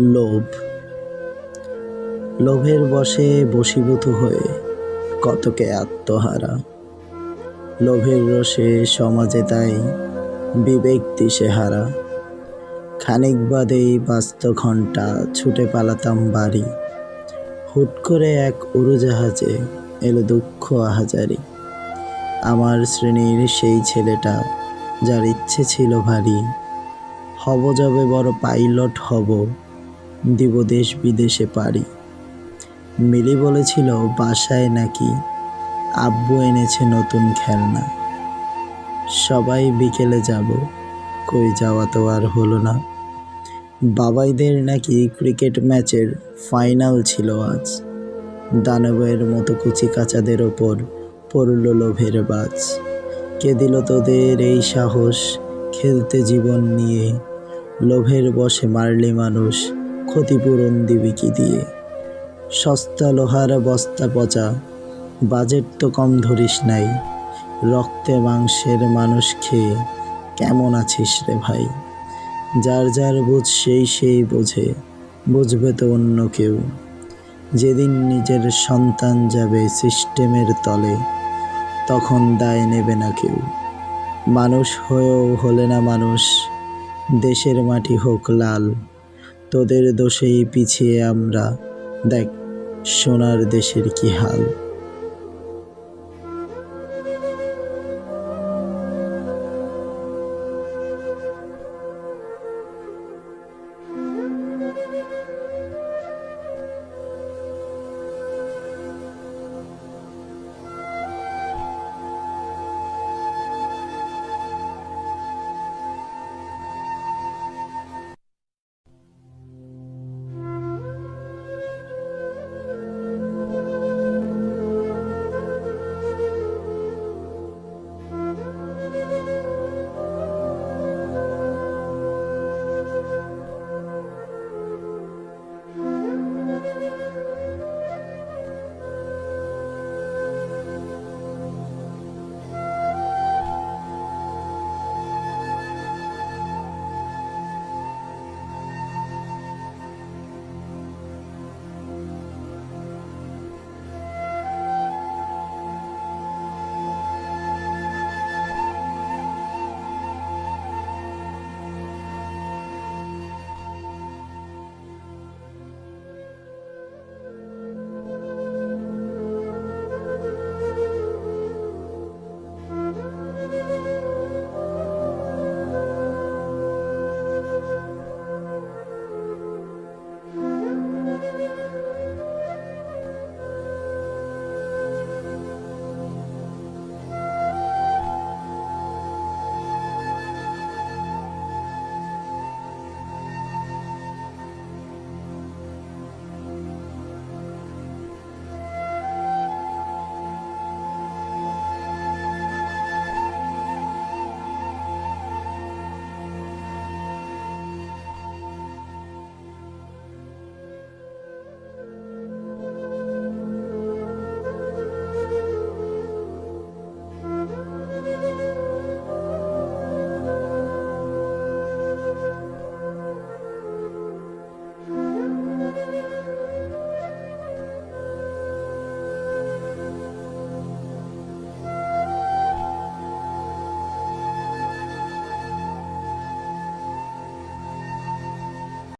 লোভ। লোভের বশে বশীভূত হয়ে কতকে আত্মহারা। লোভের রসে সমাজে তাই বিবেক দিশেহারা। খানিক বাদেই বাজত ঘণ্টা, ছুটে পালাতাম বাড়ি। হুট করে এক উড়োজাহাজে এলো দুঃখ আহাজারি। আমার শ্রেণীর সেই ছেলেটা, যার ইচ্ছে ছিল ভারী, হব যবে বড় পাইলট হব, দিব দেশ বিদেশে পাড়ি। মিলি বলেছিল বাসায় নাকি আব্বু এনেছে নতুন খেলনা। সবাই বিকেলে যাব, কই যাওয়া তো আর হলো না। বাবাইদের নাকি ক্রিকেট ম্যাচের ফাইনাল ছিল আজ। দানবের মতো কুচি কাচাদের ওপর পড়ল লোভের বাজ। কে দিল তোদের এই সাহস খেলতে জীবন নিয়ে? লোভের বশে মারলি মানুষ, ক্ষতিপূরণ দিবি কি দিয়ে? সস্তা লোহার বস্তা পচা, বাজেট তো কম ধরিস নাই। রক্তে মাংসের মানুষ খেয়ে কেমন আছিস রে ভাই? যার যার বুঝ সেই বোঝে, বুঝবে তো অন্য কেউ। যেদিন নিজের সন্তান যাবে সিস্টেমের তলে, তখন দায় নেবে না কেউ। মানুষ হয়েও হলে না মানুষ, দেশের মাটি হোক লাল। তোদের দোষেই পিছিয়ে আমরা, দেখ সোনার দেশের কি হাল।